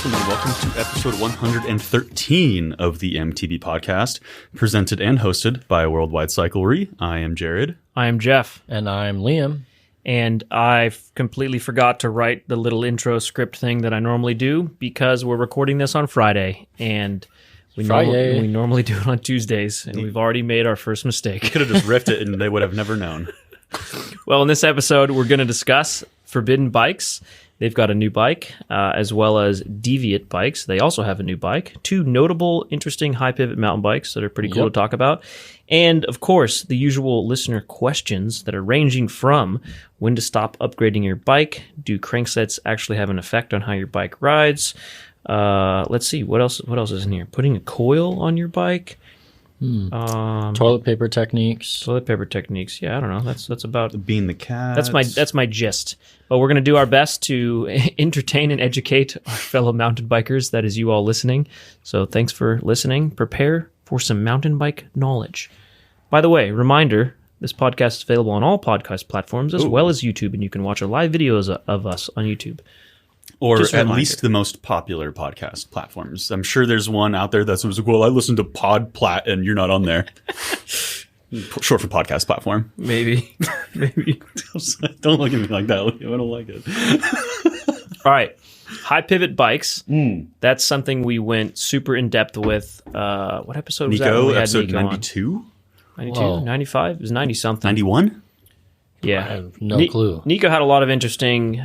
gentlemen, welcome to episode 113 of the MTB Podcast, presented and hosted by Worldwide Cyclery. I am Jared. I am Jeff. And I'm Liam. And I completely forgot to write the little intro script thing that I normally do because we're recording this on Friday, and we normally do it on Tuesdays, and we've already made our first mistake. Could have just riffed it and they would have never known. Well, in this episode, we're going to discuss Forbidden bikes. They've got a new bike, as well as Deviate bikes. They also have a new bike. Two notable, interesting HighPivot mountain bikes that are pretty cool to talk about. And, of course, the usual listener questions that are ranging from when to stop upgrading your bike. Do cranksets actually have an effect on how your bike rides? Let's see, what else is in here? Putting a coil on your bike. Toilet paper techniques. Yeah, I don't know. That's about Being the cat. That's my gist. But we're going to do our best to entertain and educate our fellow mountain bikers. That is you all listening. So thanks for listening. Prepare for some mountain bike knowledge. By the way, reminder, this podcast is available on all podcast platforms as well as YouTube, and you can watch our live videos of us on YouTube. Or at least the most popular podcast platforms. I'm sure there's one out there that's like, well, I listen to Podplat and you're not on there. Short for podcast platform. Maybe. Don't look at me like that. I don't like it. All right. HighPivot bikes. That's something we went super in depth with. What episode was that? Episode 92? 92? Whoa. 95? It was 90 something. 91? Yeah. I have no clue. Nico had a lot of interesting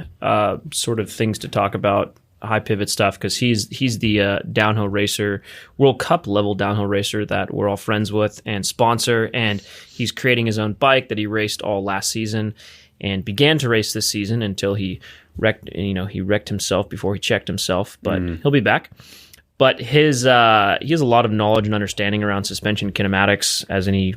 sort of things to talk about HighPivot stuff because he's the downhill racer, World Cup level downhill racer that we're all friends with and sponsor, and he's creating his own bike that he raced all last season and began to race this season until he wrecked himself before he checked himself, but he'll be back. But he has a lot of knowledge and understanding around suspension kinematics, as any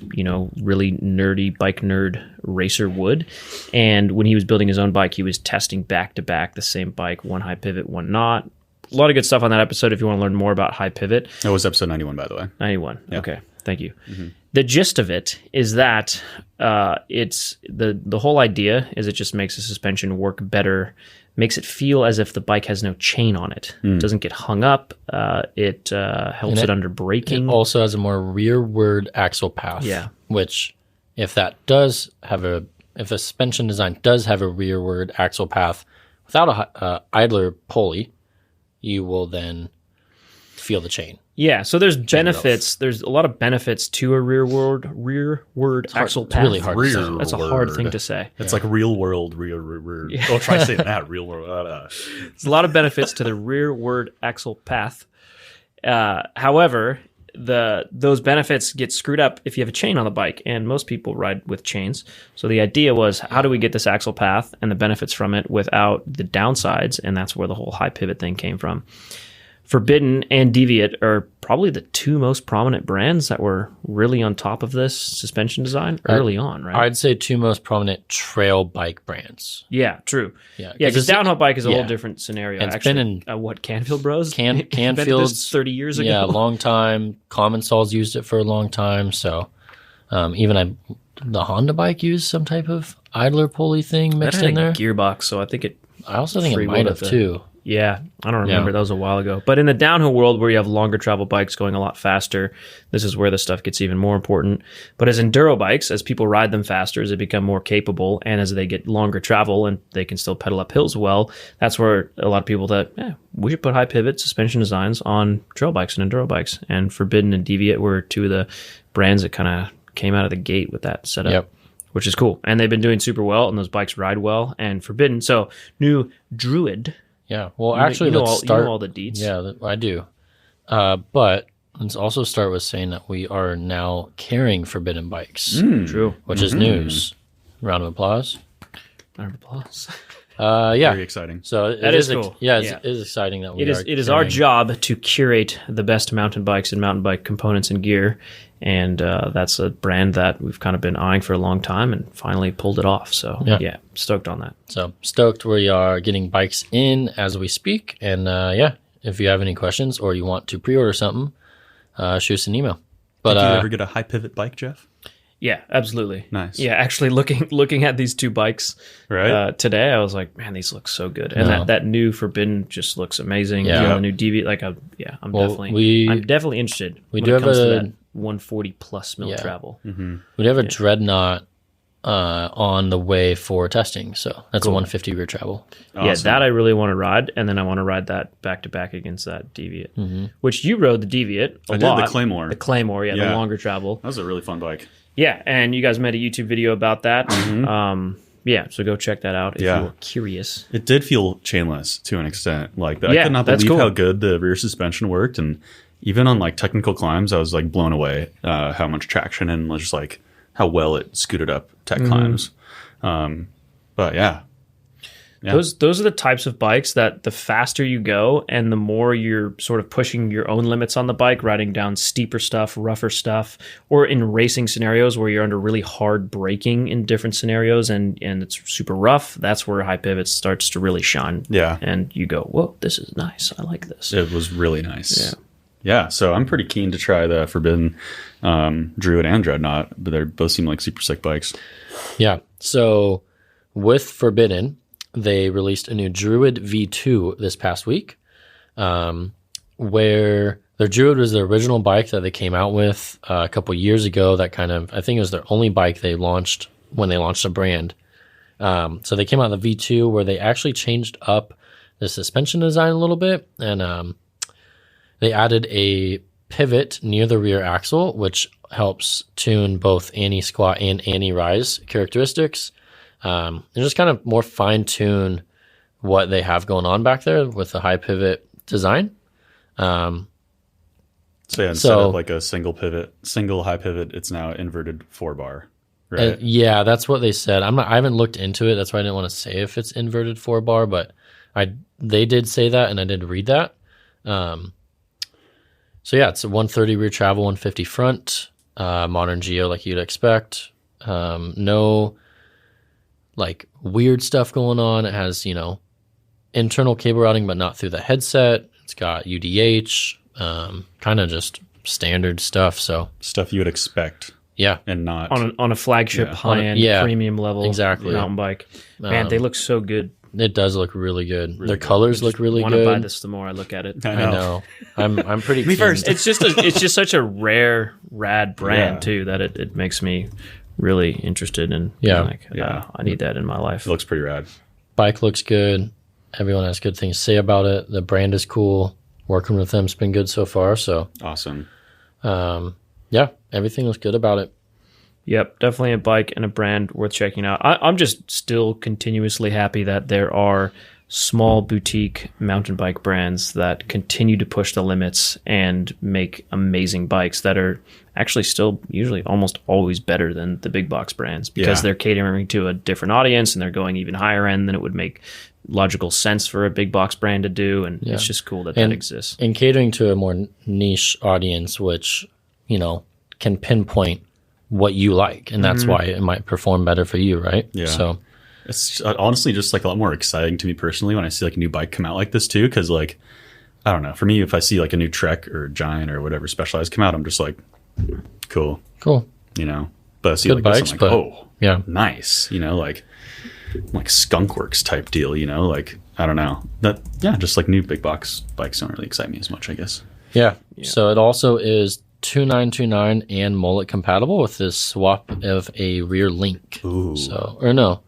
really nerdy bike nerd racer would. And when he was building his own bike, he was testing back to back the same bike, one HighPivot, one not. A lot of good stuff on that episode if you want to learn more about HighPivot. That was episode 91, by the way. 91. Yeah. Okay, thank you. Mm-hmm. The gist of it is that it's the whole idea is it just makes the suspension work better. Makes it feel as if the bike has no chain on it. It doesn't get hung up. It helps it under braking. It also has a more rearward axle path. Yeah. Which, if the suspension design does have a rearward axle path without a idler pulley, you will then feel the chain. Yeah, so there's benefits. There's a lot of benefits to a rearward axle path. It's really hard to say. That's a hard thing to say. It's like real world, rear. Yeah. Oh, try saying that, real world. There's a lot of benefits to the rearward axle path. However, those benefits get screwed up if you have a chain on the bike, and most people ride with chains. So the idea was, how do we get this axle path and the benefits from it without the downsides? And that's where the whole HighPivot thing came from. Forbidden and Deviate are probably the two most prominent brands that were really on top of this suspension design early on, right? I'd say two most prominent trail bike brands. Yeah, true. Yeah, because downhill bike is a whole different scenario. It's actually, been in Canfield Bros? Canfield's 30 years ago. Yeah, a long time. Common Sol's used it for a long time. So even the Honda bike used some type of idler pulley thing mixed in there. Gearbox, so I think it. I also think it might have too. Yeah, I don't remember. That was a while ago. But in the downhill world where you have longer travel bikes going a lot faster, this is where the stuff gets even more important. But as enduro bikes, as people ride them faster, as they become more capable, and as they get longer travel and they can still pedal up hills well, that's where a lot of people thought, we should put HighPivot suspension designs on trail bikes and enduro bikes. And Forbidden and Deviate were two of the brands that kind of came out of the gate with that setup. Which is cool. And they've been doing super well, and those bikes ride well. And Forbidden, so new Druid. Yeah, well, actually, let's start. You know all the deets. Yeah, I do. But let's also start with saying that we are now carrying Forbidden bikes. True. Which is news. Round of applause. Round of applause. Very exciting. So that is cool. It is exciting that it is our job to curate the best mountain bikes and mountain bike components and gear. And that's a brand that we've kind of been eyeing for a long time and finally pulled it off. So, stoked on that. So, stoked we are getting bikes in as we speak. And, if you have any questions or you want to pre-order something, shoot us an email. But did you ever get a HighPivot bike, Jeff? Yeah, absolutely. Nice. Yeah, actually looking at these two bikes today, I was like, man, these look so good. And that new Forbidden just looks amazing. Yeah. The new Deviate, I'm definitely interested. We when do it have comes to that 140 plus mil travel. Mm-hmm. We have a Dreadnought on the way for testing, so that's a 150 rear travel. Awesome. Yeah, that I really want to ride, and then I want to ride that back to back against that Deviate, which you rode the Deviate a lot. Did the Claymore. The Claymore, the longer travel. That was a really fun bike. Yeah, and you guys made a YouTube video about that. So go check that out if you're curious. It did feel chainless to an extent. Like I could not believe how good the rear suspension worked, and even on like technical climbs, I was like blown away how much traction and just like how well it scooted up tech climbs. But yeah. Those are the types of bikes that the faster you go and the more you're sort of pushing your own limits on the bike, riding down steeper stuff, rougher stuff, or in racing scenarios where you're under really hard braking in different scenarios and it's super rough, that's where HighPivot starts to really shine. Yeah. And you go, whoa, this is nice. I like this. It was really nice. Yeah, so I'm pretty keen to try the Forbidden, Druid and Dreadnought, but they both seem like super sick bikes. Yeah, so with Forbidden, they released a new Druid V2 this past week, where their Druid was the original bike that they came out with a couple years ago. That I think it was their only bike they launched when they launched a brand. So they came out with the V2 where they actually changed up the suspension design a little bit, and they added a pivot near the rear axle, which helps tune both anti-squat and anti-rise characteristics. And just kind of more fine-tune what they have going on back there with the HighPivot design. So instead of like a single high pivot, it's now inverted 4-bar, right? Yeah, that's what they said. I haven't looked into it. That's why I didn't want to say if it's inverted 4-bar, but they did say that, and I did read that. So yeah, it's a 130 rear travel, 150 front, modern geo like you'd expect. No like weird stuff going on. It has, internal cable routing, but not through the headset. It's got UDH, kind of just standard stuff. So stuff you would expect. Yeah. And not on a flagship high-end premium level mountain bike. Man, they look so good. It does look really good. Their colors look really good. I want to buy this the more I look at it. I know. I'm pretty Me first. It's just such a rare, rad brand too that it makes me really interested in. I need that in my life. It looks pretty rad. Bike looks good. Everyone has good things to say about it. The brand is cool. Working with them's been good so far. So awesome. Everything looks good about it. Yep, definitely a bike and a brand worth checking out. I'm just still continuously happy that there are small boutique mountain bike brands that continue to push the limits and make amazing bikes that are actually still usually almost always better than the big box brands because they're catering to a different audience and they're going even higher end than it would make logical sense for a big box brand to do. And it's just cool that exists. And catering to a more niche audience, which, can pinpoint what you like, and that's why it might perform better for you, right? Yeah. So it's honestly just like a lot more exciting to me personally when I see like a new bike come out like this too, because like I don't know, for me if I see like a new Trek or Giant or whatever Specialized come out, I'm just like cool, but I see good like bikes, this, I'm like nice, like Skunkworks type deal, like I don't know that just like new big box bikes don't really excite me as much, I guess. So it also is 2929 and mullet compatible with this swap of a rear link. Ooh. Or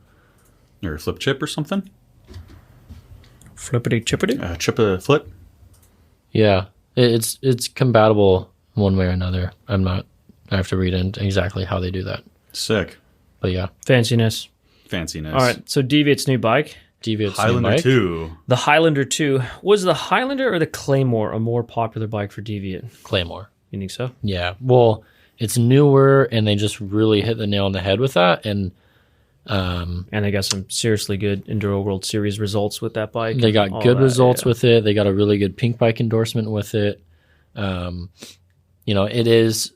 a flip chip or something? Flippity chippity? Chip a flip? Yeah. It's compatible one way or another. I have to read into exactly how they do that. Sick. But yeah. Fanciness. All right. So Deviate's new bike. Highlander 2. The Highlander 2. Was the Highlander or the Claymore a more popular bike for Deviate? Claymore. You think so? Yeah. Well, it's newer, and they just really hit the nail on the head with that. And they got some seriously good Enduro World Series results with that bike. They got good results with it. They got a really good pink bike endorsement with it. It is,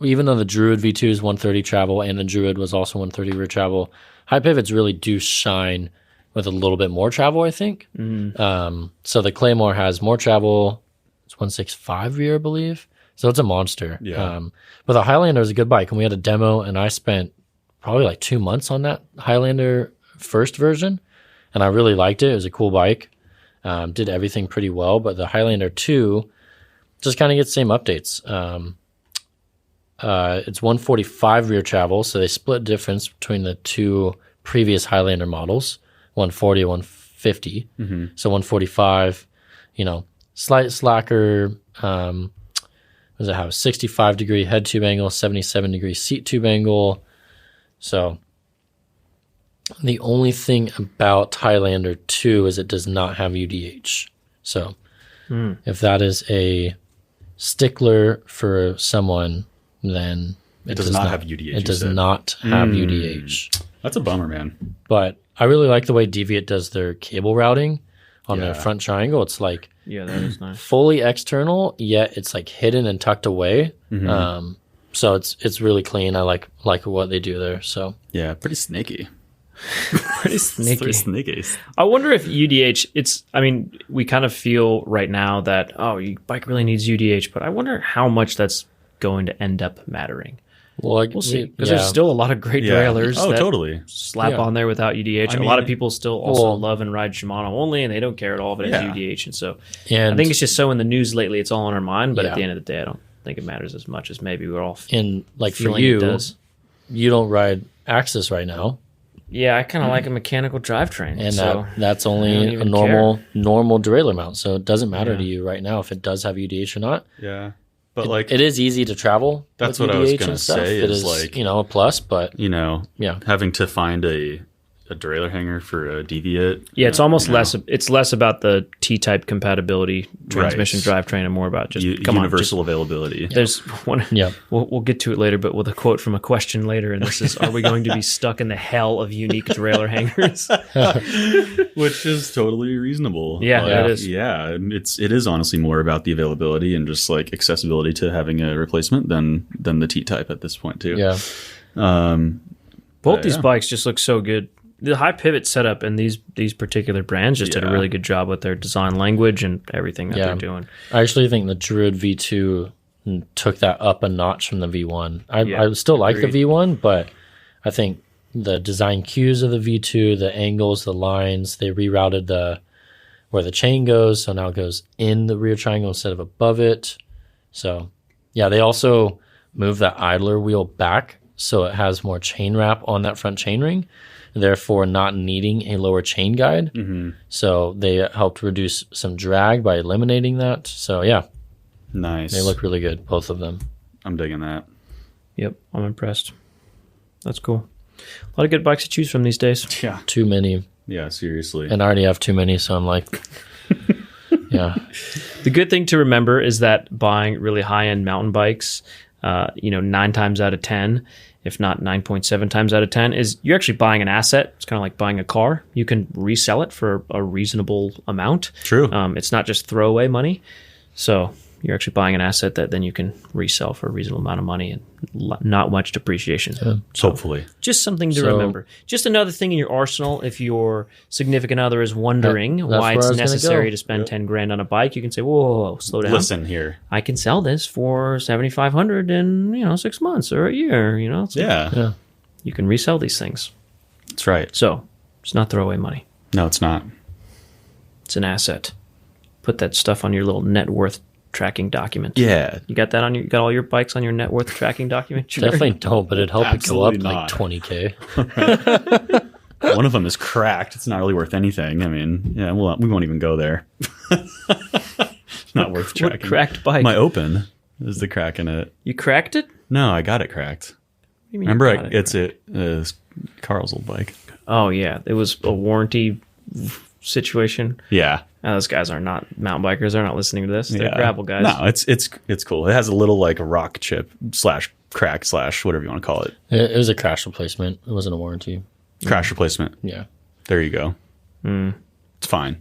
even though the Druid V2 is 130 travel and the Druid was also 130 rear travel, HighPivots really do shine with a little bit more travel, I think. So the Claymore has more travel. It's 165 rear, I believe. So it's a monster. Yeah. But the Highlander is a good bike, and we had a demo, and I spent probably like 2 months on that Highlander first version, and I really liked it. It was a cool bike. Did everything pretty well, but the Highlander 2 just kind of gets the same updates. It's 145 rear travel, so they split difference between the two previous Highlander models, 140 and 150. Mm-hmm. So 145, slight slacker. Does it have a 65 degree head tube angle, 77 degree seat tube angle? So the only thing about Highlander 2 is it does not have UDH. So if that is a stickler for someone, then it does not have UDH. It does not have UDH. That's a bummer, man. But I really like the way Deviate does their cable routing on their front triangle. It's like that is nice. Fully external, yet it's like hidden and tucked away. Mm-hmm. So it's really clean. I like what they do there. So yeah, pretty snaky. Pretty sneaky. Sneaky. I wonder if UDH, we kind of feel right now that, your bike really needs UDH, but I wonder how much that's going to end up mattering. Well, we'll see. Because there's still a lot of great derailleurs that totally slap on there without UDH. A lot of people still also love and ride Shimano only, and they don't care at all if it has UDH. And so I think it's just so in the news lately, it's all on our mind. But at the end of the day, I don't think it matters as much as maybe we're all and like for you, you don't ride Axis right now. Yeah, I kind of like a mechanical drivetrain. And that's only a normal derailleur mount. So it doesn't matter to you right now if it does have UDH or not. Yeah. But it is easy to travel. That's what I was going to say. It is like, a plus, but having to find a derailleur hanger for a Deviate. Yeah, it's almost less. It's less about the T-type compatibility transmission drivetrain and more about just universal availability. There's one. Yeah, we'll get to it later, but with a quote from a question later, and this is: "Are we going to be stuck in the hell of unique derailleur hangers?" Which is totally reasonable. Yeah, it is. Yeah, it is honestly more about the availability and just like accessibility to having a replacement than the T-type at this point too. Yeah. Both these bikes just look so good. The HighPivot setup and these particular brands just did a really good job with their design language and everything that they're doing. I actually think the Druid V2 took that up a notch from the V1. I still like the V1, but I think the design cues of the V2, the angles, the lines, they rerouted where the chain goes, so now it goes in the rear triangle instead of above it. So, yeah, they also moved that idler wheel back so it has more chain wrap on that front chainring, therefore not needing a lower chain guide. Mm-hmm. So they helped reduce some drag by eliminating that. So yeah. Nice. They look really good, both of them. I'm digging that. Yep, I'm impressed. That's cool. A lot of good bikes to choose from these days. Yeah. Too many. Yeah, seriously. And I already have too many, so I'm like, yeah. The good thing to remember is that buying really high-end mountain bikes, 9 times out of 10, if not 9.7 times out of 10, is you're actually buying an asset. It's kind of like buying a car. You can resell it for a reasonable amount. True. It's not just throwaway money. So you're actually buying an asset that then you can resell for a reasonable amount of money and not much depreciation. Yeah. So hopefully. Just something to remember. Just another thing in your arsenal. If your significant other is wondering why it's necessary to spend 10 grand on a bike, you can say, whoa, slow down. Listen here. I can sell this for $7,500 in 6 months or a year. Yeah. You can resell these things. That's right. So it's not throwaway money. No, it's not. It's an asset. Put that stuff on your little net worth tracking document. Yeah. You got that on you got all your bikes on your net worth tracking document? Definitely don't, but it'd help it go up like $20,000. One of them is cracked. It's not really worth anything. I mean, yeah, we won't even go there. It's not worth tracking. What cracked bike? My Open is the crack in it. You cracked it? No, I got it cracked. What do you mean remember, it's Carl's old bike. Oh, yeah. It was a warranty situation. Yeah. Those guys are not mountain bikers. They're not listening to this. They're gravel guys. No, it's cool. It has a little like rock chip / crack / whatever you want to call it. It was a crash replacement. It wasn't a warranty. Crash replacement. Yeah. There you go. It's fine.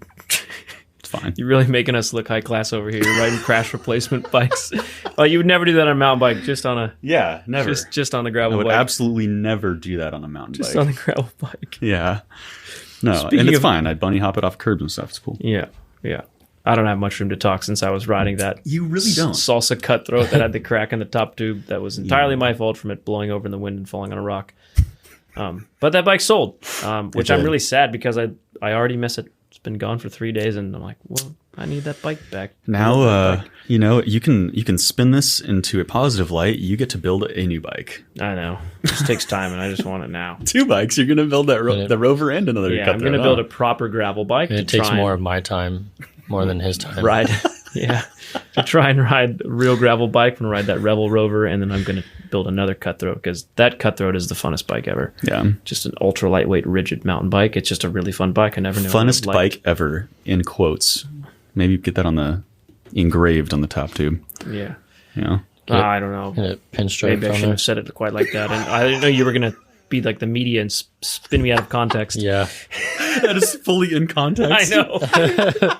It's fine. You're really making us look high class over here. You're riding crash replacement bikes. Oh, you would never do that on a mountain bike, just on a... Yeah, never. Just on the gravel bike. I would absolutely never do that on a mountain bike. Just on the gravel bike. Yeah. No, and it's fine. I'd bunny hop it off curbs and stuff. It's cool. Yeah. I don't have much room to talk since I was riding that. You really don't. Salsa cutthroat that had the crack in the top tube. That was entirely my fault from it blowing over in the wind and falling on a rock. But that bike sold, which I'm really sad because I already miss it. It's been gone for 3 days, and I'm like, well, I need that bike back. Now, you can spin this into a positive light. You get to build a new bike. I know. It just takes time, and I just want it now. 2 bikes. You're going to build that the Rover and another. Yeah, I'm going to build a proper gravel bike. It takes more of my time, more than his time. Ride, yeah. To try and ride a real gravel bike, I'm going to ride that Rebel Rover, and then I'm going to build another Cutthroat, because that Cutthroat is the funnest bike ever. Yeah. Just an ultra lightweight, rigid mountain bike. It's just a really fun bike. I never knew. Funnest bike ever, in quotes. Maybe get that engraved on the top tube. Yeah. Yeah. I don't know. Pinstripe. Maybe I shouldn't have said it quite like that. And I didn't know you were going to be like the media and spin me out of context. Yeah. That is fully in context. I know.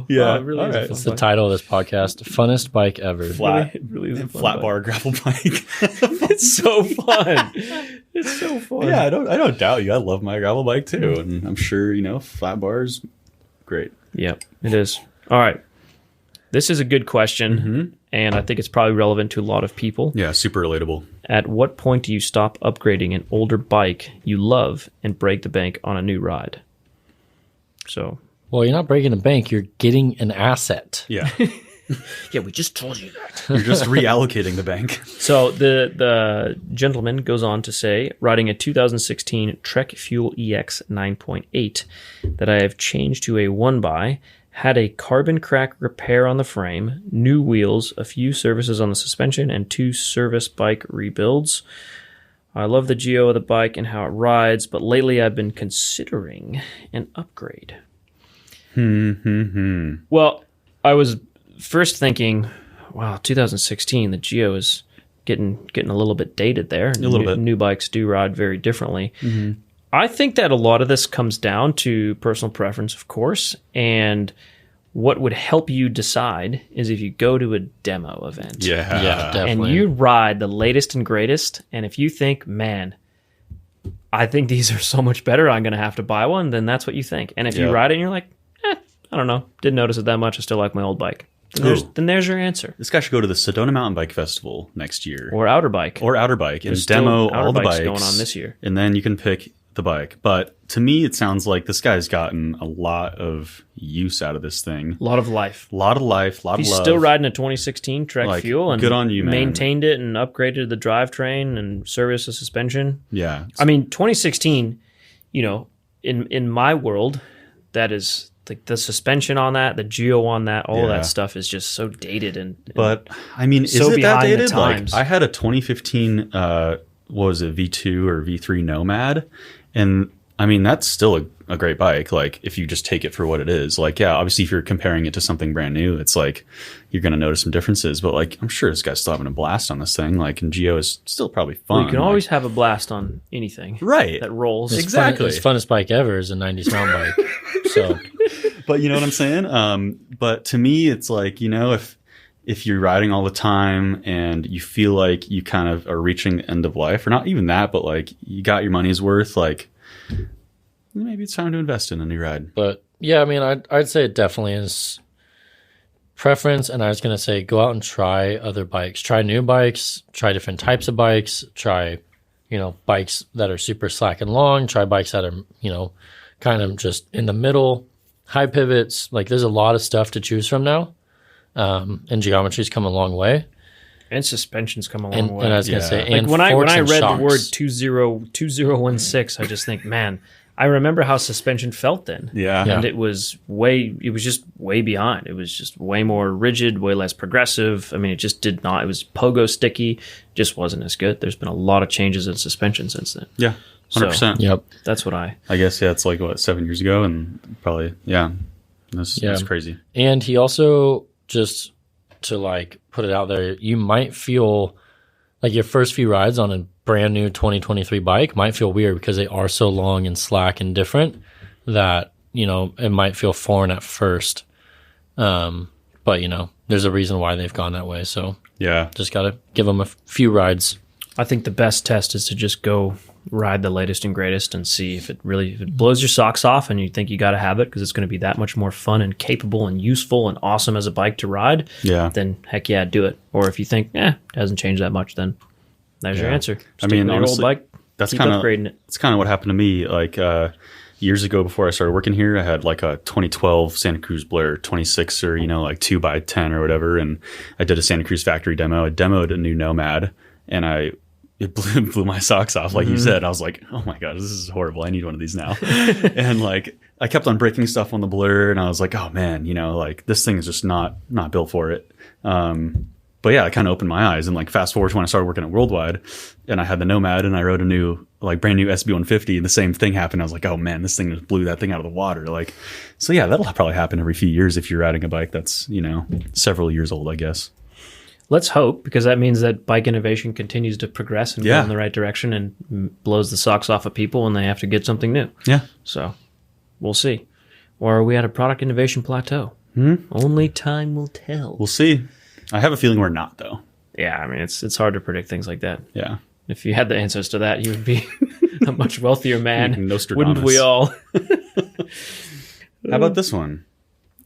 Yeah, it really is. Right. That's the title of this podcast. Funnest bike ever. Really is a flat bar gravel bike. It's so fun. It's so fun. Yeah, I don't doubt you. I love my gravel bike too, and I'm sure flat bars, great. Yep, it is. All right, this is a good question, and I think it's probably relevant to a lot of people. Yeah, super relatable. At what point do you stop upgrading an older bike you love and break the bank on a new ride? So. Well, you're not breaking the bank. You're getting an asset. Yeah. Yeah, we just told you that. You're just reallocating the bank. So the gentleman goes on to say, riding a 2016 Trek Fuel EX 9.8 that I have changed to a 1x, had a carbon crack repair on the frame, new wheels, a few services on the suspension, and 2 service bike rebuilds. I love the geo of the bike and how it rides, but lately I've been considering an upgrade. Well, I was first thinking, wow, 2016, the Geo is getting a little bit dated there. A little bit. New bikes do ride very differently. I think that a lot of this comes down to personal preference, of course, and what would help you decide is if you go to a demo event. Yeah, definitely. And you ride the latest and greatest, and if you think, man, I think these are so much better, I'm going to have to buy one, then that's what you think. And if you ride it and you're like, I don't know, didn't notice it that much, I still like my old bike. Then there's your answer. This guy should go to the Sedona Mountain Bike Festival next year. Or Outer Bike. And demo all the bikes going on this year. And then you can pick the bike. But to me, it sounds like this guy's gotten a lot of use out of this thing. A lot of life. A lot of life, a lot of love. He's still riding a 2016 Trek Fuel. And good on you, man. Maintained it and upgraded the drivetrain and serviced the suspension. Yeah. I mean, 2016, in my world, that is... like the suspension on that, the geo on that, all of that stuff is just so dated but I mean, so is it that behind the dated? times. Like, I had a 2015 what was it, V2 or V3 Nomad, and I mean that's still a great bike. Like if you just take it for what it is, like obviously if you're comparing it to something brand new, it's like you're gonna notice some differences. But like I'm sure this guy's still having a blast on this thing. Like and geo is still probably fun. Well, you can always have a blast on anything, right? That rolls. Exactly. His funnest bike ever is a 90s mountain bike. So. But you know what I'm saying? But to me, it's like, if you're riding all the time and you feel like you kind of are reaching the end of life, or not even that, but like you got your money's worth, like maybe it's time to invest in a new ride. But yeah, I mean, I'd say it definitely is preference. And I was going to say, go out and try other bikes, try new bikes, try different types of bikes, try, bikes that are super slack and long, try bikes that are, kind of just in the middle. High pivots, like there's a lot of stuff to choose from now, and geometry's come a long way, and suspension's come a long way. And I was gonna say, like and when I read shocks. the word 2016, I just think, man, I remember how suspension felt then. Yeah. And it was just way behind. It was just way more rigid, way less progressive. I mean, it just did not. It was pogo sticky, just wasn't as good. There's been a lot of changes in suspension since then. Yeah. 100%. So, yep. That's what I guess, it's like, 7 years ago, and probably, that's crazy. And he also, just to like put it out there, you might feel like your first few rides on a brand new 2023 bike might feel weird because they are so long and slack and different that, it might feel foreign at first. But, there's a reason why they've gone that way. So yeah, just got to give them a few rides. think the best test is to just go ride the latest and greatest and see if it blows your socks off and you think you got to have it because it's going to be that much more fun and capable and useful and awesome as a bike to ride, then heck yeah, do it. Or if you think, it hasn't changed that much, then there's your answer. Stick with your old bike, that's kind of upgrading it. It's kind of what happened to me. Like years ago before I started working here, I had like a 2012 Santa Cruz Blur 26 or, like 2x10 or whatever. And I did a Santa Cruz factory demo. I demoed a new Nomad and it blew my socks off. Like you said, I was like, oh my God, this is horrible. I need one of these now. And like, I kept on breaking stuff on the Blur and I was like, oh man, like this thing is just not built for it. But yeah, it kind of opened my eyes and like fast forward to when I started working at Worldwide and I had the Nomad and I rode a brand new SB150 and the same thing happened. I was like, oh man, this thing just blew that thing out of the water. Like, so yeah, that'll probably happen every few years if you're riding a bike that's, several years old, I guess. Let's hope, because that means that bike innovation continues to progress and go in the right direction and blows the socks off of people when they have to get something new. Yeah. So we'll see. Or are we at a product innovation plateau? Only time will tell. We'll see. I have a feeling we're not, though. Yeah, I mean, it's hard to predict things like that. Yeah. If you had the answers to that, you would be a much wealthier man. Wouldn't we all? How about this one?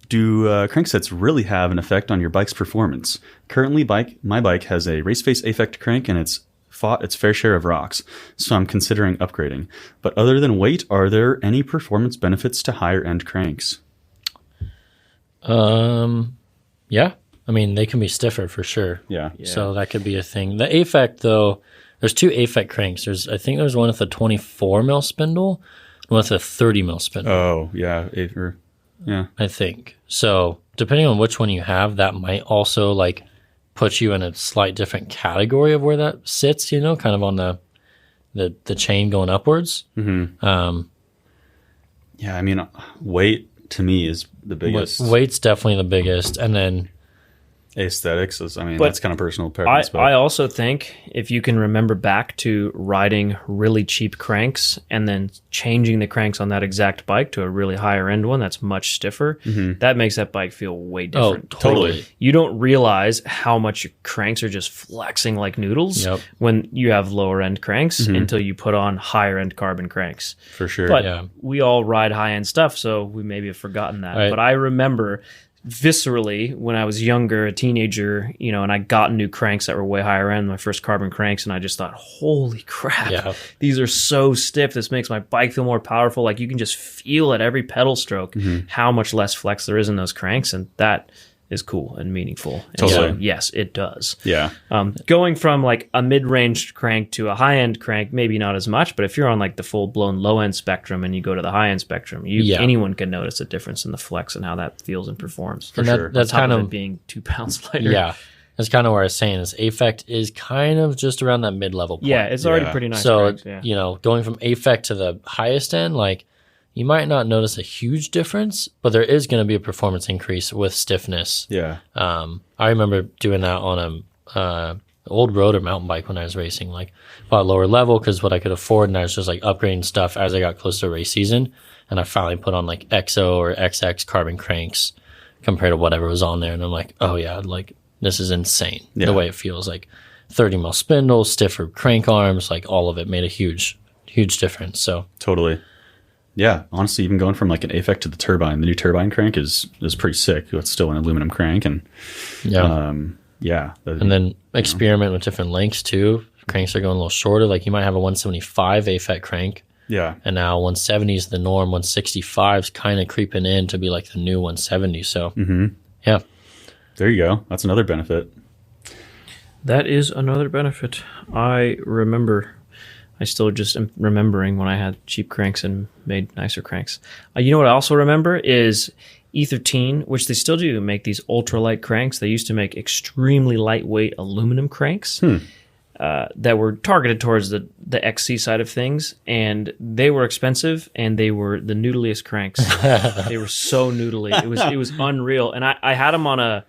Do cranksets really have an effect on your bike's performance? Currently, my bike has a race face affect crank and it's fought its fair share of rocks, so I'm considering upgrading. But other than weight, are there any performance benefits to higher end cranks? Yeah. I mean, they can be stiffer for sure. Yeah. So that could be a thing. The affect, though, there's two affect cranks. I think there's one with a 24 mil spindle and one with a 30 mil spindle. Oh, yeah. Yeah. I think. So depending on which one you have, that might also like put you in a slight different category of where that sits, kind of on the chain going upwards. Mm-hmm. Yeah, I mean, weight to me is the biggest. Weight's definitely the biggest. And then aesthetics is, that's kind of personal preference. I also think if you can remember back to riding really cheap cranks and then changing the cranks on that exact bike to a really higher end one that's much stiffer, that makes that bike feel way different. Oh, totally. You don't realize how much your cranks are just flexing like noodles when you have lower end cranks until you put on higher end carbon cranks. For sure. But we all ride high end stuff, so we maybe have forgotten that. Right. But I remember viscerally when I was younger, a teenager, and I got new cranks that were way higher end, my first carbon cranks, and I just thought, holy crap, these are so stiff. This makes my bike feel more powerful. Like you can just feel at every pedal stroke how much less flex there is in those cranks, and that is cool and meaningful. And so, yes, it does. Yeah. Going from like a mid-range crank to a high-end crank, maybe not as much, but if you're on like the full-blown low-end spectrum and you go to the high-end spectrum, anyone can notice a difference in the flex and how that feels and performs. For sure. That's kind of it being 2 pounds lighter. Yeah. That's kind of where I was saying is affect is kind of just around that mid-level point. Yeah, it's already pretty nice. So, cranks, going from affect to the highest end, like, you might not notice a huge difference, but there is going to be a performance increase with stiffness. Yeah. I remember doing that on a old road or mountain bike when I was racing, like about lower level because what I could afford, and I was just like upgrading stuff as I got close to race season, and I finally put on like XO or XX carbon cranks compared to whatever was on there, and I'm like, oh yeah, like this is insane the way it feels. Like 30 mil spindles, stiffer crank arms, like all of it made a huge difference. So totally. Yeah, honestly, even going from like an affect to the new turbine crank is pretty sick. It's still an aluminum crank, and and then experiment with different lengths too. Cranks are going a little shorter. Like you might have a 175 affect crank, and now 170 is the norm. 165 is kind of creeping in to be like the new 170. So there you go. That's another benefit. That is another benefit. I still just am remembering when I had cheap cranks and made nicer cranks. You know what I also remember is E13, which they still do make these ultralight cranks. They used to make extremely lightweight aluminum cranks that were targeted towards the XC side of things, and they were expensive, and they were the noodliest cranks. They were so noodly. It was unreal. And I had them on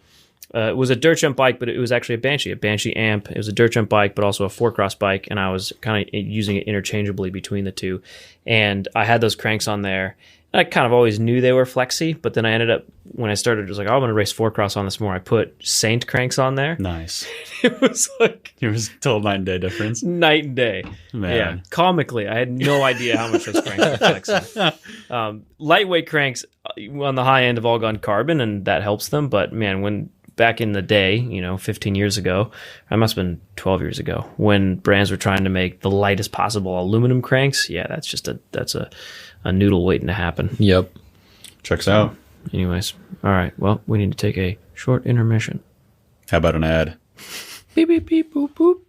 It was a dirt jump bike, but it was actually a Banshee amp. It was a dirt jump bike, but also a 4-cross bike, and I was kind of using it interchangeably between the two. And I had those cranks on there. I kind of always knew they were flexy, but then I ended up, when I started, I was like, oh, I'm going to race 4-cross on this more. I put Saint cranks on there. Nice. It was like... It was total night and day difference. Night and day. Man. Yeah. Comically, I had no idea how much those cranks were flexing. Lightweight cranks on the high end have all gone carbon, and that helps them. But man, when back in the day, 15 years ago, I must have been 12 years ago, when brands were trying to make the lightest possible aluminum cranks, yeah, that's a noodle waiting to happen. Yep. Checks out. Anyways, all right. Well, we need to take a short intermission. How about an ad? Beep, beep, beep, boop, boop.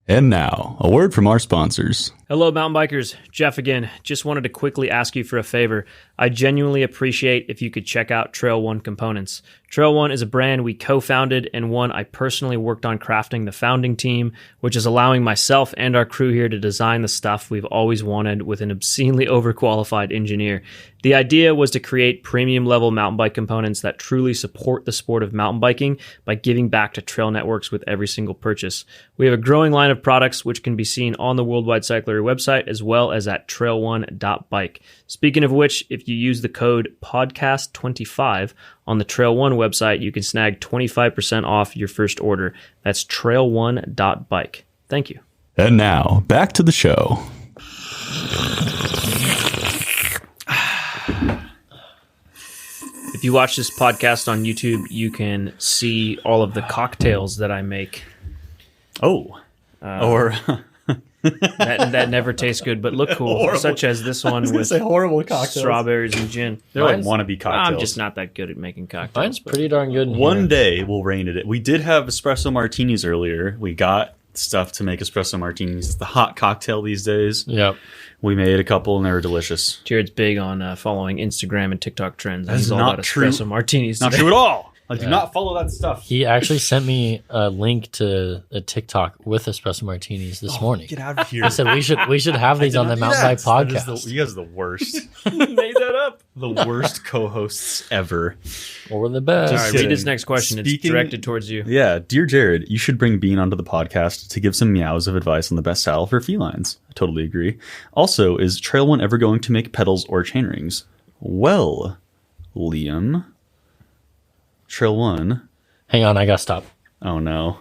And now, a word from our sponsors. Hello, mountain bikers. Jeff again. Just wanted to quickly ask you for a favor. I genuinely appreciate if you could check out Trail One Components. Trail One is a brand we co-founded and one I personally worked on crafting the founding team, which is allowing myself and our crew here to design the stuff we've always wanted with an obscenely overqualified engineer. The idea was to create premium level mountain bike components that truly support the sport of mountain biking by giving back to trail networks with every single purchase. We have a growing line of products which can be seen on the Worldwide Cyclery website as well as at trail1.bike. Speaking of which, if you use the code podcast25 on the Trail One website, you can snag 25% off your first order. That's trail1.bike. Thank you. And now, back to the show. If you watch this podcast on YouTube, you can see all of the cocktails that I make. Oh. Or... that never tastes good, but look cool, horrible. Such as this one with horrible cocktails. Strawberries and gin. They're like wannabe cocktails. I'm just not that good at making cocktails. Mine's pretty darn good. One day we'll reign it. We did have espresso martinis earlier. We got stuff to make espresso martinis. It's the hot cocktail these days. Yep. We made a couple and they were delicious. Jared's big on following Instagram and TikTok trends. That's He's all not about true. espresso martinis Not today. true at all. I do not follow that stuff. He actually sent me a link to a TikTok with espresso martinis this morning. Get out of here. I said we should have these on the Mountain Bike Podcast. You guys are the worst. Made that up. The worst co-hosts ever. Or we're the best. All right, kidding. read this next question. It's directed towards you. Yeah. Dear Jared, you should bring Bean onto the podcast to give some meows of advice on the best saddle for felines. I totally agree. Also, is Trail One ever going to make pedals or chainrings? Well, Liam, Trail One. Hang on, I gotta stop. Oh no.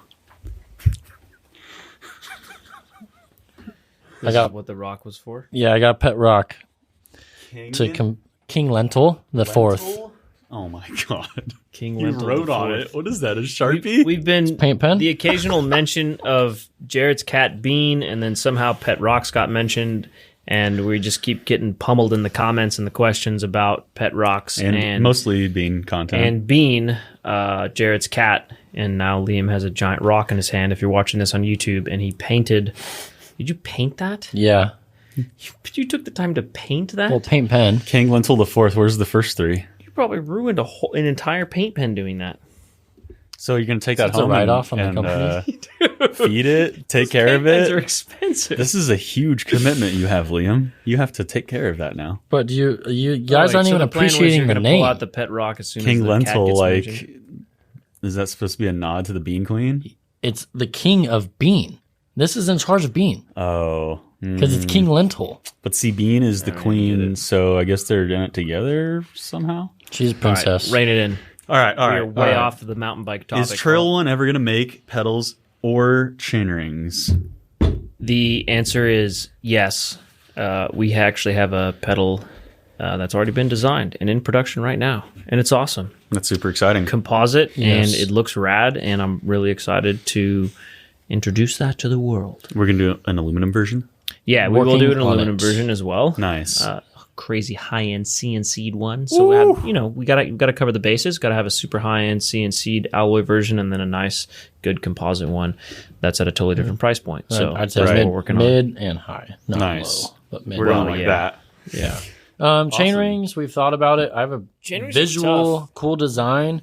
This is what the rock was for. Yeah, I got Pet Rock King Lentil the fourth. Oh my god. King You Lentil wrote the on fourth. it. What is that? A Sharpie? We've been Paint pen? the occasional mention of Jared's cat Bean, and then somehow Pet Rocks got mentioned, and we just keep getting pummeled in the comments and the questions about Pet Rocks and mostly Bean content. and Bean, Jared's cat. And now Liam has a giant rock in his hand. If you're watching this on YouTube, and he painted. Did you paint that? Yeah. You took the time to paint that? Well, paint pen. King Lentil the fourth. Where's the first three? You probably ruined an entire paint pen doing that. So you're gonna take that It's a home write-off on the and company. feed it, take care of Paint pens are it. expensive. This is a huge commitment you have, Liam. You have to take care of that now. But you guys aren't even appreciating the Pull name. out the Pet Rock as soon as King the cat Lentil, gets like, mentioned. is that supposed to be a nod to the Bean Queen? It's the king of Bean. This is in charge of Bean Oh, because it's King Lentil. but see, Bean is the queen, so I guess they're in it together somehow. She's a princess. Rein it in. All right, We're way off of the mountain bike topic. Is Trail One ever gonna make pedals or chain rings? The answer is yes. We actually have a pedal that's already been designed and in production right now, and it's awesome. That's super exciting. Composite, Yes. and it looks rad, and I'm really excited to introduce that to the world. We're gonna do an aluminum version. Yeah, we will Working do an on aluminum it. version as well. Nice. Crazy high-end CNC'd one. So we gotta cover the bases. Got to have a super high-end CNC'd alloy version, and then a nice, good composite one that's at a totally different price point. So I'd say that's what mid, we're working mid and high. Not Nice. low, but mid. We're Oh, going like yeah. that. Yeah. Chain rings, we've thought about it. I have a Chain rings are visual, tough. cool design,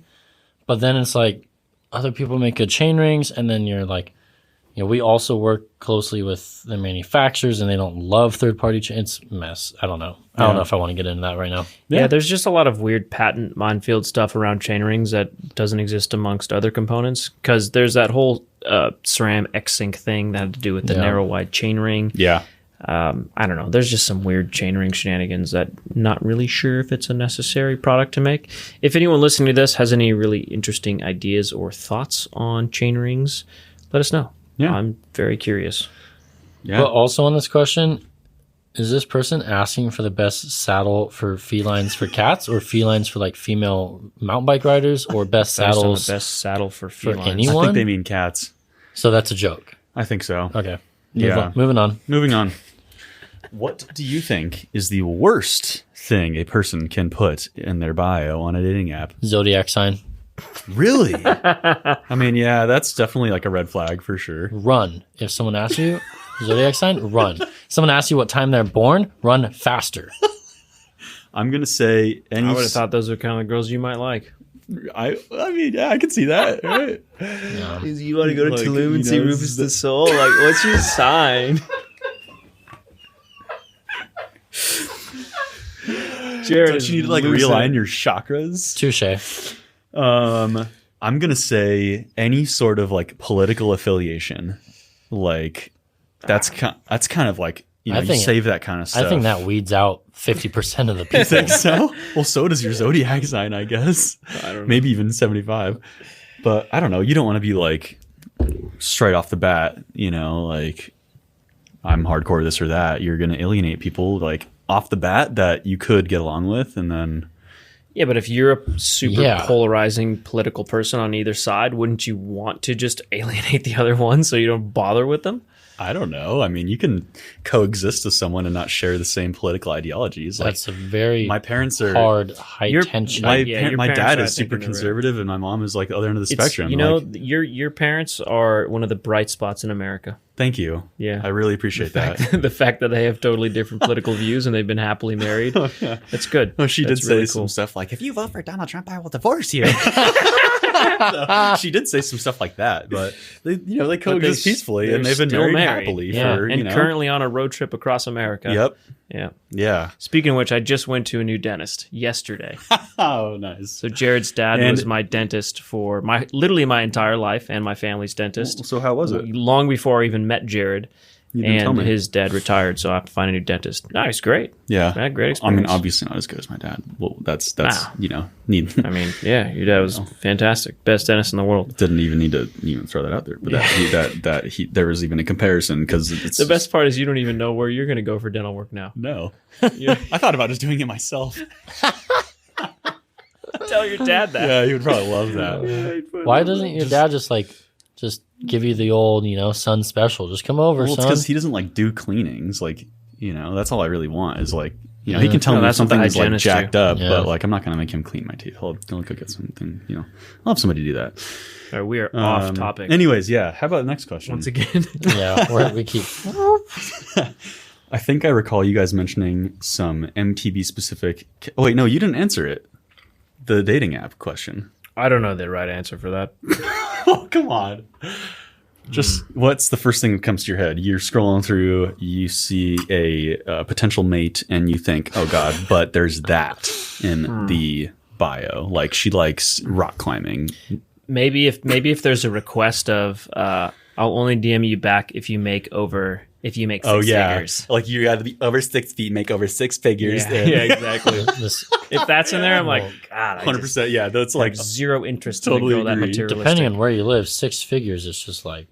but then it's like other people make good chain rings, and then you're like, we also work closely with the manufacturers, and they don't love third-party chains. It's a mess. I don't know. I don't know if I want to get into that right now. Yeah, there's just a lot of weird patent minefield stuff around chain rings that doesn't exist amongst other components, because there's that whole SRAM X-Sync thing that had to do with the narrow wide chain ring. Yeah. I don't know. There's just some weird chain ring shenanigans that not really sure if it's a necessary product to make. If anyone listening to this has any really interesting ideas or thoughts on chain rings, let us know. Yeah. I'm very curious. Yeah. But also on this question, is this person asking for the best saddle for felines for cats, or felines for like female mountain bike riders, or best saddles? The best saddle for felines. For anyone? I think they mean cats. So that's a joke. I think so. Okay. Moving on. What do you think is the worst thing a person can put in their bio on a dating app? Zodiac sign. Really? I mean, yeah, that's definitely like a red flag for sure. Run. If someone asks you, Zodiac sign, run. Someone asks you what time they're born, run faster. I'm going to say... I would have thought those are kind of the girls you might like. I mean, yeah, I can see that, right? Yeah. You want to go to Tulum and see Rufus the Soul? Like, what's your sign? Jared, don't you need to like realign your chakras? Touche. I'm gonna say any sort of like political affiliation, like that's kind of like, you know, you save that kind of stuff. I think that weeds out 50% of the people. You think so? Well, so does your zodiac sign, I guess. I don't know. Maybe even 75. But I don't know. You don't want to be like straight off the bat, you know, like I'm hardcore this or that. You're gonna alienate people like off the bat that you could get along with, and then. Yeah, but if you're a super polarizing political person on either side, wouldn't you want to just alienate the other one so you don't bother with them? I don't know. I mean, you can coexist with someone and not share the same political ideologies. That's like, a very my parents are hard, high tension. My dad is super conservative, and my mom is like the other end of the spectrum. You know, your parents are one of the bright spots in America. Thank you. Yeah, I really appreciate that. The fact that they have totally different political views and they've been happily married. Oh, yeah. That's good. Oh, she That's did say some stuff like, "If you vote for Donald Trump, I will divorce you." So, she did say some stuff like that, but they coexist peacefully, and they've been married happily currently on a road trip across America. Yep. Yeah. Speaking of which, I just went to a new dentist yesterday. Oh, nice. So Jared's dad was my dentist for literally my entire life, and my family's dentist. So how was it? Long before I even met Jared. And his dad retired, so I have to find a new dentist. No, he's great. Yeah. I had great experience. I mean, obviously not as good as my dad. Well, that's need. I mean, yeah, your dad was fantastic. Best dentist in the world. Didn't even need to throw that out there. But there was even a comparison, because the best part is you don't even know where you're going to go for dental work now. No. I thought about just doing it myself. Tell your dad that. Yeah, he would probably love that. Why doesn't your dad just give you the old, son special? Just come over, son. It's because he doesn't like do cleanings. Like, that's all I really want is like, he can tell me if something is like jacked up, but like I'm not going to make him clean my teeth. I'll go get something, I'll have somebody do that. All right, we are off topic. Anyways, yeah. How about the next question? Once again. We keep. I think I recall you guys mentioning some MTB specific. Oh, wait, no, you didn't answer it. The dating app question. I don't know the right answer for that. Oh, come on. Just what's the first thing that comes to your head? You're scrolling through, you see a potential mate, and you think, oh, God, but there's that in the bio. Like, she likes rock climbing. Maybe if there's a request of, I'll only DM you back if you make six figures. Like, you got to be over 6 feet, make over 6 figures. Yeah, exactly. If that's in there, I'm like, God, 100%. Yeah, that's like zero interest in that materialistic. Depending on where you live, 6 figures is just like,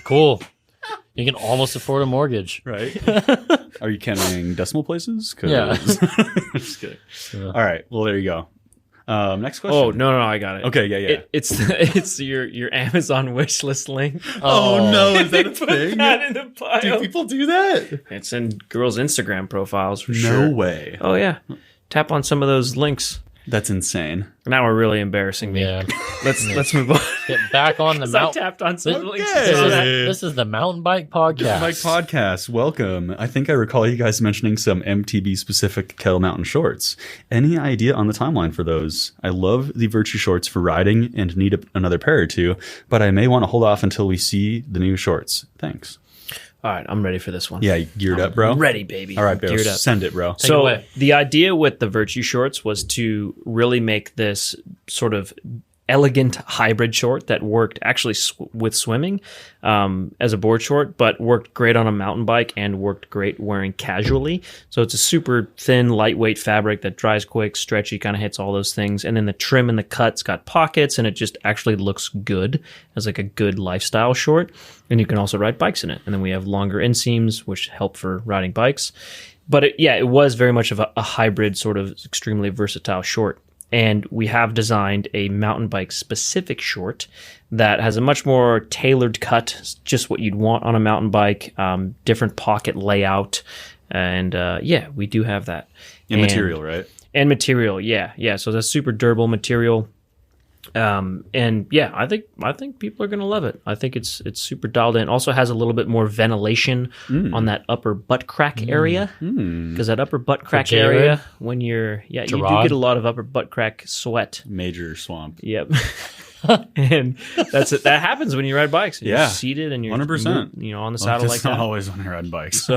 cool. You can almost afford a mortgage, right? Are you counting decimal places? Yeah. Just kidding. All right. Well, there you go. Next question. Oh, no, I got it. Okay, yeah. It's your Amazon wish list link. Oh no, is that a thing? That in the bio. Do people do that? It's in girls' Instagram profiles for sure. No way. Oh yeah. Tap on some of those links. That's insane. Now we're really embarrassing me. Yeah. Let's move on. Get back on the mountain. I tapped on some links. This is the Mountain Bike Podcast. Bike Podcast. Welcome. I think I recall you guys mentioning some MTB specific Kell mountain shorts. Any idea on the timeline for those? I love the Virtue shorts for riding and need another pair or two, but I may want to hold off until we see the new shorts. Thanks. All right, I'm ready for this one. Yeah, geared up, bro? Ready, baby. All right, bro. Geared up. Send it, bro. So the idea with the Virtue shorts was to really make this sort of elegant hybrid short that worked actually with swimming as a board short, but worked great on a mountain bike and worked great wearing casually. So it's a super thin, lightweight fabric that dries quick, stretchy, kind of hits all those things. And then the trim and the cut's got pockets, and it just actually looks good as like a good lifestyle short. And you can also ride bikes in it. And then we have longer inseams, which help for riding bikes. But it was very much of a hybrid, sort of extremely versatile short. And we have designed a mountain bike specific short that has a much more tailored cut, just what you'd want on a mountain bike, different pocket layout. And we do have that. And material, right? And material, yeah. So that's super durable material. I think people are going to love it. I think it's super dialed in. Also has a little bit more ventilation on that upper butt crack area, because that upper butt crack area, when you're you do get a lot of upper butt crack sweat. Major swamp. Yep. And that's it. That happens when you ride bikes. You're seated and you're 100%. On the saddle like that. Not always when I ride bikes.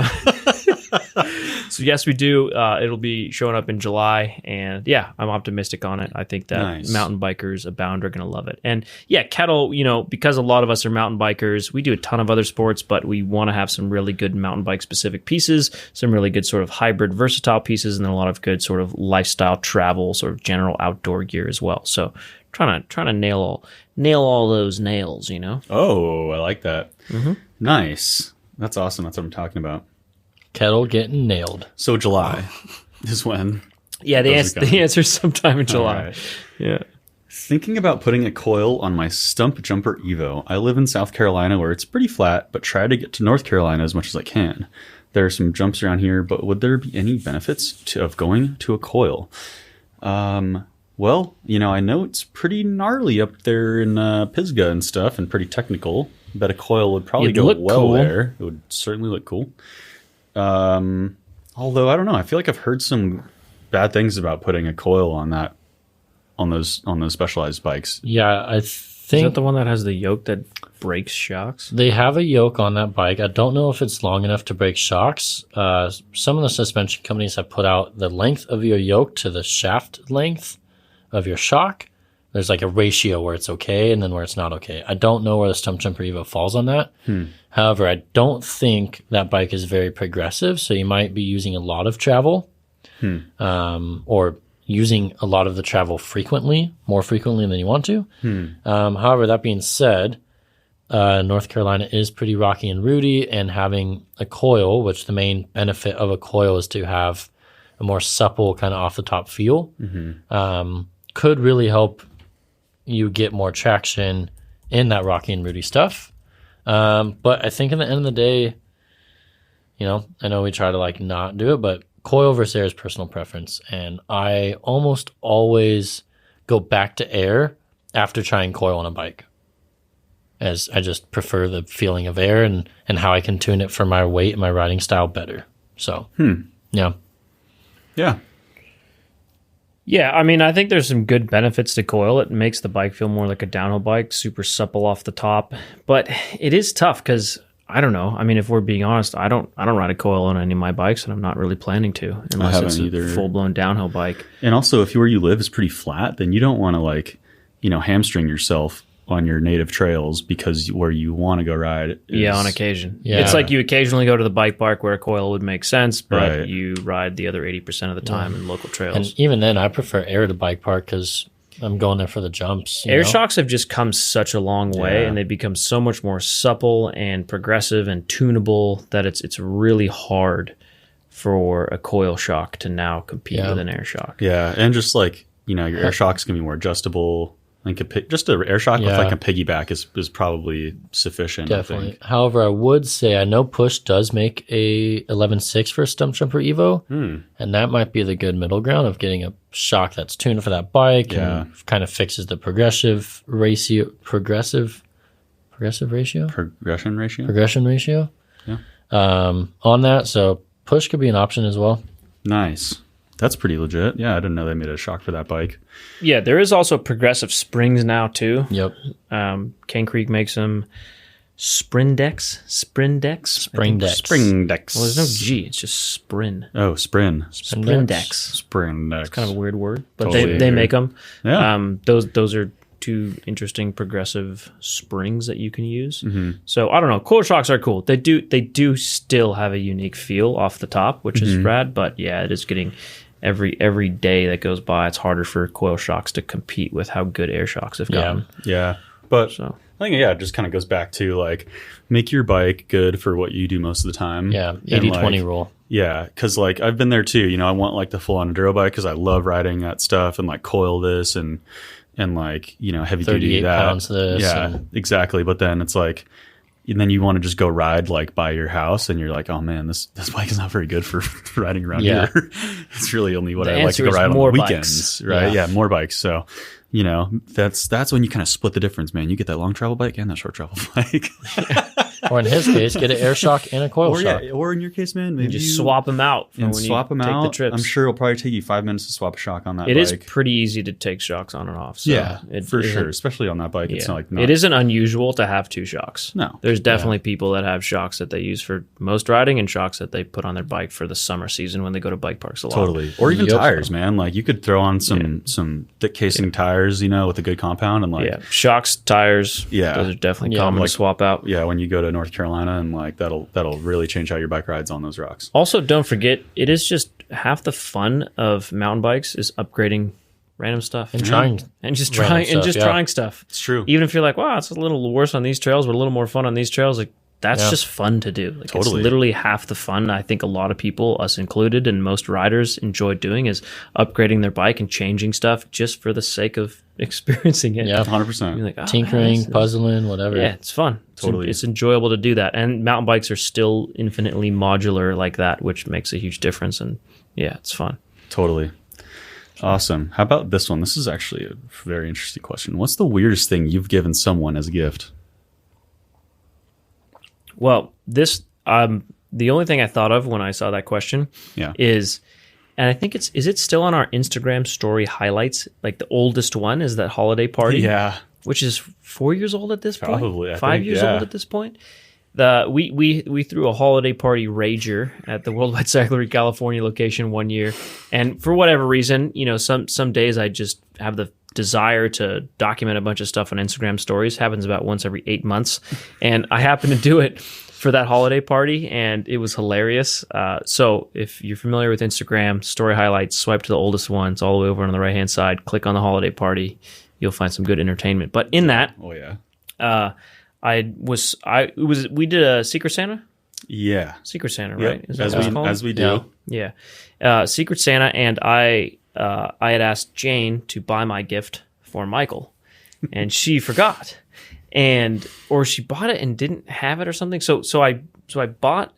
So yes, we do. It'll be showing up in July, and I'm optimistic on it. I think that mountain bikers abound are going to love it. And Kettle, because a lot of us are mountain bikers, we do a ton of other sports, but we want to have some really good mountain bike specific pieces, some really good sort of hybrid versatile pieces, and then a lot of good sort of lifestyle travel, sort of general outdoor gear as well. So trying to nail all those nails, Oh, I like that. Mm-hmm. Nice. That's awesome. That's what I'm talking about. Kettle getting nailed. So July is when. Yeah, the answer is sometime in July. Right. Yeah. Thinking about putting a coil on my Stumpjumper Evo. I live in South Carolina where it's pretty flat, but try to get to North Carolina as much as I can. There are some jumps around here, but would there be any benefits of going to a coil? Well, I know it's pretty gnarly up there in Pisgah and stuff, and pretty technical. Bet a coil would probably go well cool there. It would certainly look cool. Although I don't know, I feel like I've heard some bad things about putting a coil on those specialized bikes. Yeah, I think is that the one that has the yoke that breaks shocks? They have a yoke on that bike. I don't know if it's long enough to break shocks. Some of the suspension companies have put out the length of your yoke to the shaft length of your shock. There's like a ratio where it's okay and then where it's not okay. I don't know where the Stumpjumper Evo falls on that. However, I don't think that bike is very progressive, so you might be using a lot of travel or using a lot of the travel more frequently than you want to. However, that being said, North Carolina is pretty rocky and rooty, and having a coil, which the main benefit of a coil is to have a more supple kind of off-the-top feel, could really help you get more traction in that rocky and rooty stuff. But I think in the end of the day, I know we try to not do it, but coil versus air is personal preference. And I almost always go back to air after trying coil on a bike, as I just prefer the feeling of air and how I can tune it for my weight and my riding style better. So, yeah. Yeah, I mean, I think there's some good benefits to coil. It makes the bike feel more like a downhill bike, super supple off the top. But it is tough because, I don't know. I mean, if we're being honest, I don't ride a coil on any of my bikes, and I'm not really planning to unless it's a full-blown downhill bike. And also, if where you live is pretty flat, then you don't want to hamstring yourself on your native trails because where you want to go ride is, on occasion. Yeah. It's like you occasionally go to the bike park where a coil would make sense, but you ride the other 80% of the time in local trails. And even then, I prefer air to bike park because I'm going there for the jumps. Air shocks have just come such a long way, and they become so much more supple and progressive and tunable that it's really hard for a coil shock to now compete with an air shock. Yeah, and just your air shocks can be more adjustable. Like just an air shock with like a piggyback is probably sufficient. Definitely. I think. However, I would say I know Push does make a 11.6 for Stumpjumper Evo, and that might be the good middle ground of getting a shock that's tuned for that bike and kind of fixes the progression ratio. Yeah. On that, so Push could be an option as well. Nice. That's pretty legit. Yeah, I didn't know they made a shock for that bike. Yeah, there is also progressive springs now too. Yep. Cane Creek makes them. Sprindex. Well, there's no G. It's just Sprin. Oh, Sprindex. It's kind of a weird word, but Totally they weird. make them. Yeah. Those are two interesting progressive springs that you can use. So I don't know. Coil shocks are cool. They do still have a unique feel off the top, which is rad. But yeah, it is getting every day that goes by, it's harder for coil shocks to compete with how good air shocks have gotten. Yeah. But I think, it just kind of goes back to like make your bike good for what you do most of the time. Yeah, 80-20 rule. Yeah, because like I've been there too. I want like the full on enduro bike because I love riding that stuff and like coil this and like, heavy duty that. 38 pounds this. Yeah, exactly. But then it's like, and then you want to just go ride like by your house and you're like, oh man, this bike is not very good for riding around here. It's really only what I like to go ride on the weekends, right? Yeah, more bikes. So, that's when you kind of split the difference, man. You get that long travel bike and that short travel bike. Or in his case, get an air shock and a coil shock. Or in your case, man, maybe you just swap them out. And swap them out. The trips. I'm sure it'll probably take you 5 minutes to swap a shock on that bike. It is pretty easy to take shocks on and off. So for sure. Especially on that bike. It's not like it isn't unusual to have two shocks. No. There's definitely people that have shocks that they use for most riding and shocks that they put on their bike for the summer season when they go to bike parks a lot. Totally. Or even tires, man. Like you could throw on some thick casing tires, with a good compound and like shocks, tires. Yeah. Those are definitely common to swap out. Yeah, when you go to North Carolina and like that'll really change how your bike rides on those rocks. Also, don't forget, it is just half the fun of mountain bikes is upgrading random stuff and trying stuff. It's true. Even if you're like, wow, it's a little worse on these trails, but a little more fun on these trails. Like that's just fun to do. Like it's literally half the fun. I think a lot of people, us included, and most riders enjoy doing is upgrading their bike and changing stuff just for the sake of experiencing it. Yeah, 100%. You're like, tinkering, puzzling, whatever. Yeah, it's fun. Totally. It's enjoyable to do that. And mountain bikes are still infinitely modular like that, which makes a huge difference. And yeah, it's fun. Totally. Awesome. How about this one? This is actually a very interesting question. What's the weirdest thing you've given someone as a gift? Well, this the only thing I thought of when I saw that question is, and I think is it still on our Instagram story highlights? Like the oldest one is that holiday party, which is 4 years old at this point. Probably 5 years old at this point. We threw a holiday party rager at the Worldwide Cyclery California location one year, and for whatever reason, some days I just have the desire to document a bunch of stuff on Instagram stories. Happens about once every 8 months, and I happened to do it for that holiday party, and it was hilarious. So if you're familiar with Instagram story highlights, swipe to the oldest one. It's all the way over on the right hand side. Click on the holiday party. You'll find some good entertainment. But in that, we did a Secret Santa. Yeah, Secret Santa, right? Is that as we do. Yeah. Secret Santa, and I had asked Jane to buy my gift for Michael, and she forgot, or she bought it and didn't have it or something. So I bought,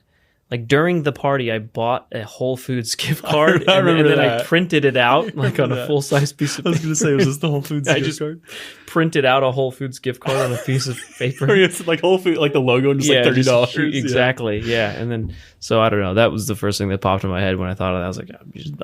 like during the party, I bought a Whole Foods gift card, and then I printed it out like on a full size piece of paper. I was going to say, was this the Whole Foods gift card? Printed out a Whole Foods gift card on a piece of paper. It's like Whole Food, like the logo, and just like $30. Exactly. Yeah. And then, so I don't know. That was the first thing that popped in my head when I thought of that. I was like,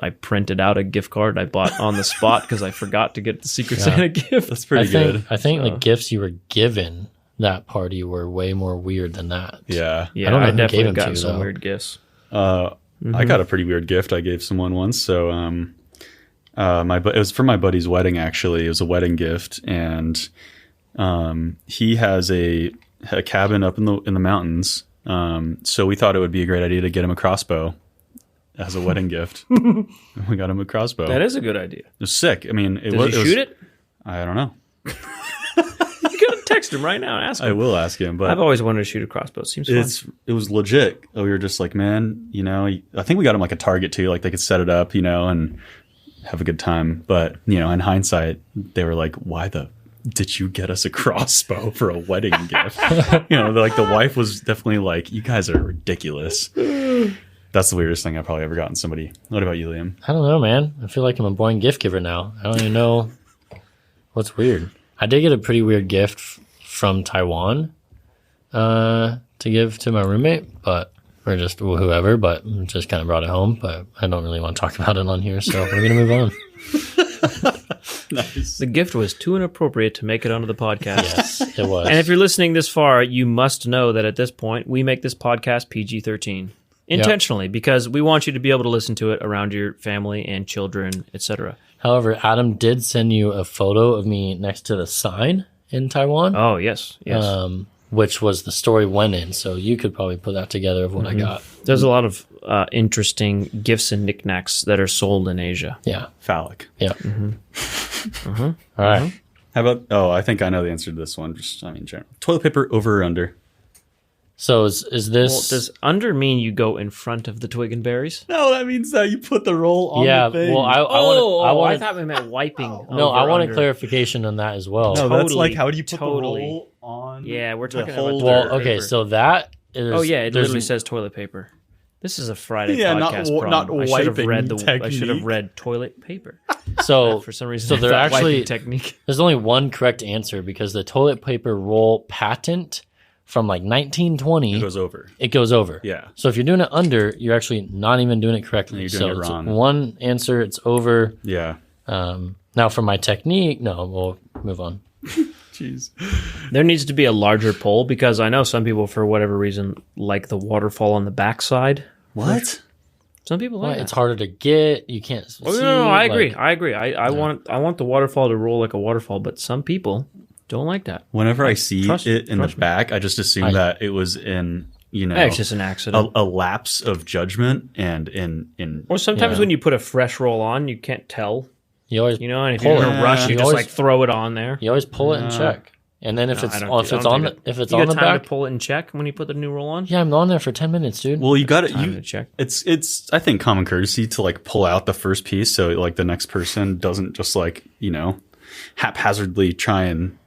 I printed out a gift card I bought on the spot because I forgot to get the Secret Santa gift. That's pretty good. I think the gifts you were given that party were way more weird than that. Yeah. I don't know who definitely gave got some weird gifts. I got a pretty weird gift I gave someone once. So, it was for my buddy's wedding. Actually, it was a wedding gift, and he has a cabin up in the mountains. So we thought it would be a great idea to get him a crossbow as a wedding gift. We got him a crossbow. That is a good idea. It was sick. I mean, Does he shoot it? I don't know. You gotta text him right now and ask him. I will ask him, but I've always wanted to shoot a crossbow. It seems fun. It was legit. We were just like, man, I think we got him like a target too. Like they could set it up, and have a good time. But in hindsight, they were like, why the did you get us a crossbow for a wedding gift? Like the wife was definitely like, you guys are ridiculous. That's the weirdest thing I've probably ever gotten somebody. What about you, Liam? I don't know, man. I feel like I'm a boring gift giver now. I don't even know what's weird. I did get a pretty weird gift from Taiwan to give to my roommate, but or just whoever, but just kind of brought it home. But I don't really want to talk about it on here, so we're gonna move on. Nice. The gift was too inappropriate to make it onto the podcast. Yes, it was. And if you're listening this far, you must know that at this point, we make this podcast PG-13 intentionally because we want you to be able to listen to it around your family and children, etc. However, Adam did send you a photo of me next to the sign in Taiwan. Oh, yes. Which was the story went in, so you could probably put that together of what I got. There's a lot of interesting gifts and knickknacks that are sold in Asia. Yeah. Phallic. Yeah. All right. How about, I think I know the answer to this one. General. Toilet paper over or under? So is this... Well, does under mean you go in front of the twig and berries? No, that means that you put the roll on the thing. Well, I thought we meant wiping. No, I wanted clarification on that as well. No, that's like, how do you put the roll on? Yeah, we're talking about Well, okay, so that is... Oh, yeah, it literally says toilet paper. This is a Friday podcast not problem. I should have read toilet paper. So for some reason, so there actually technique. There's only one correct answer because the toilet paper roll patent from like 1920 It goes over. Yeah. So if you're doing it under, you're actually not even doing it correctly. You're doing it wrong. One answer, it's over. Yeah. Now for my technique, no, we'll move on. Jeez. There needs to be a larger pole because I know some people, for whatever reason, like the waterfall on the backside. What? Some people like It's harder to get. You can't see. No, I agree. I want the waterfall to roll like a waterfall, but some people don't like that. Whenever I see it in the back, I just assume that it was in, it's just an accident. A lapse of judgment and in Or sometimes when you put a fresh roll on, you can't tell. You always and if you're in a rush, you just throw it on there. You always pull it and check. And then if it's on the back, to pull it and check when you put the new roll on. Yeah, I'm on there for 10 minutes, dude. Well, you got it. To check. It's I think common courtesy to like pull out the first piece so like the next person doesn't just like haphazardly try and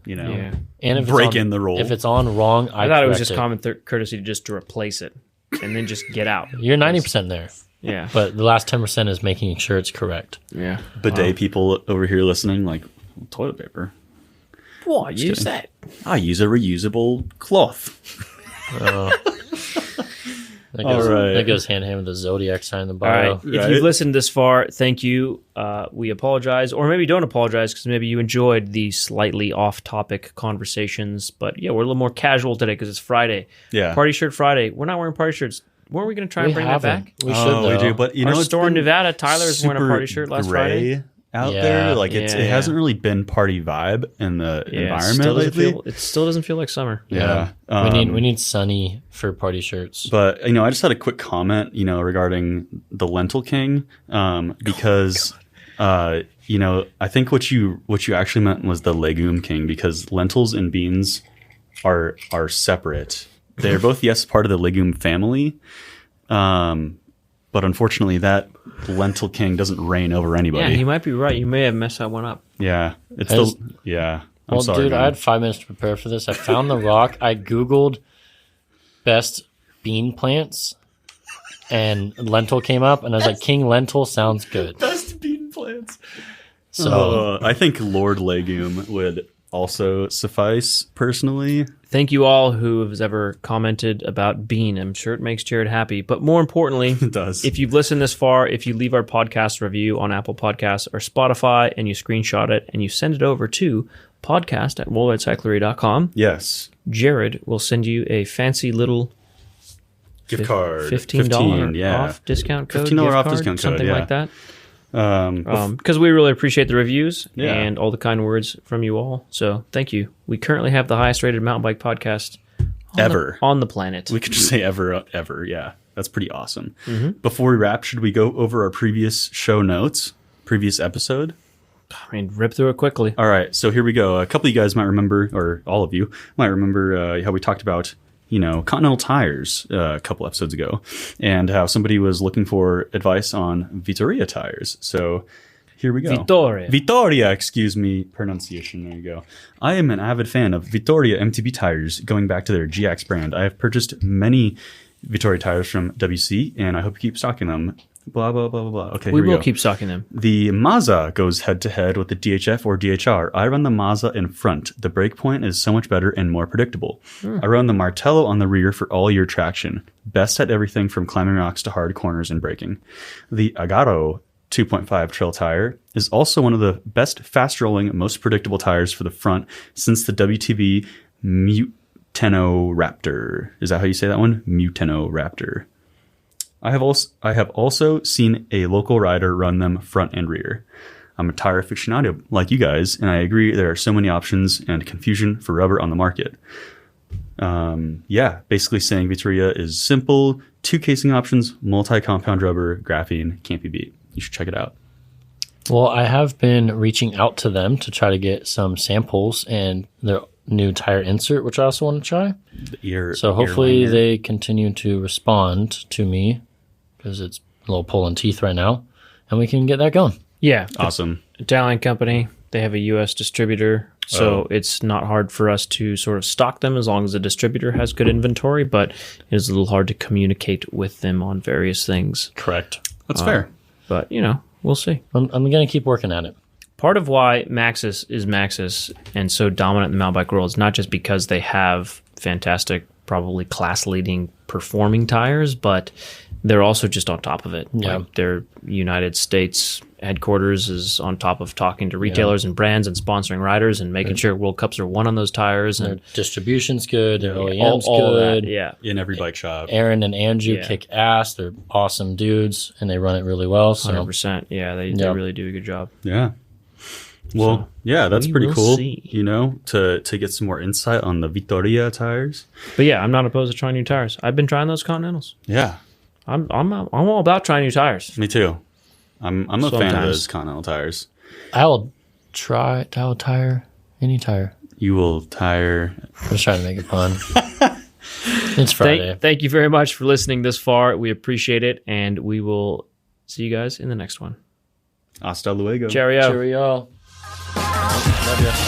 and if break in the roll. If it's on wrong, I thought it was just common courtesy to replace it and then just get out. You're 90% there. Yeah, but the last 10% is making sure it's correct. Yeah, bidet people over here listening, like toilet paper. What? Use that? I use a reusable cloth. That goes hand in hand with the Zodiac Sign in the bio. All right. If you've listened this far, thank you. We apologize, or maybe don't apologize because maybe you enjoyed the slightly off-topic conversations. But yeah, we're a little more casual today because it's Friday. Yeah, Party Shirt Friday. We're not wearing party shirts. Weren't we going to try and bring that back? We should. We do. But our store in Nevada, Tyler's wearing a party shirt last Friday. Out there, like it hasn't really been party vibe in the environment lately. It still doesn't feel like summer. Yeah, we need sunny for party shirts. But I just had a quick comment, regarding the Lentil King, because I think what you actually meant was the Legume King because lentils and beans are separate. They're both part of the legume family. But unfortunately, that Lentil King doesn't reign over anybody. Yeah, you might be right. You may have messed that one up. Yeah, I'm sorry, dude, man. I had 5 minutes to prepare for this. I found the rock. I Googled best bean plants, and lentil came up, and I was like, King Lentil sounds good. Best bean plants. So I think Lord Legume would also suffice personally. Thank you all who has ever commented about Bean. I'm sure it makes Jared happy. But more importantly, it does. If you've listened this far, if you leave our podcast review on Apple Podcasts or Spotify and you screenshot it and you send it over to podcast@worldwidecyclery.com, yes, Jared will send you a fancy little gift card, $15 off discount code, $15 off discount code, something like that. Because we really appreciate the reviews and all the kind words from you all. So thank you. We currently have the highest rated mountain bike podcast on the planet. We could just say ever. Yeah, that's pretty awesome. Mm-hmm. Before we wrap, should we go over our previous show notes, previous episode? I mean, rip through it quickly. All right, so here we go. A couple of you guys might remember, or all of you might remember how we talked about Continental tires a couple episodes ago, and how somebody was looking for advice on Vittoria tires. So Here we go. Vittoria, excuse me, pronunciation. There you go. I am an avid fan of Vittoria MTB tires, going back to their GX brand. I have purchased many Vittoria tires from WC, and I hope you keep stocking them. Blah, blah, blah, blah, blah. Okay, we will keep stocking them. The Mazda goes head-to-head with the DHF or DHR. I run the Mazda in front. The brake point is so much better and more predictable. I run the Martello on the rear for all year traction. Best at everything from climbing rocks to hard corners and braking. The Agaro 2.5 trail tire is also one of the best fast-rolling, most predictable tires for the front since the WTB Muteno Raptor. Is that how you say that one? Muteno Raptor. I have also seen a local rider run them front and rear. I'm a tire aficionado like you guys, and I agree there are so many options and confusion for rubber on the market. Basically saying Vittoria is simple, 2 casing options, multi-compound rubber, graphene, can't be beat. You should check it out. Well, I have been reaching out to them to try to get some samples and their new tire insert, which I also want to try. So hopefully they continue to respond to me, because it's a little pulling teeth right now, and we can get that going. Yeah. Awesome. Italian company. They have a U.S. distributor, so it's not hard for us to sort of stock them as long as the distributor has good inventory, but it is a little hard to communicate with them on various things. Correct. That's fair. But, we'll see. I'm going to keep working at it. Part of why Maxxis is Maxxis and so dominant in the mountain bike world is not just because they have fantastic, probably class-leading performing tires, but they're also just on top of it. Yeah. Like their United States headquarters is on top of talking to retailers and brands and sponsoring riders and making sure World Cups are won on those tires. And their distribution's good. Their OEM's good. That, in every bike shop. Aaron and Andrew kick ass. They're awesome dudes, and they run it really well. So. 100%. Yeah, they really do a good job. Yeah. Well, that's pretty cool, see. to get some more insight on the Vittoria tires. But yeah, I'm not opposed to trying new tires. I've been trying those Continentals. Yeah. I'm all about trying new tires. Me too. I'm a fan of those Continental tires. I will tire any tire. You will tire. I'm just trying to make it fun. It's Friday. Thank you very much for listening this far. We appreciate it, and we will see you guys in the next one. Hasta luego. Cheerio. Cheerio. Love you.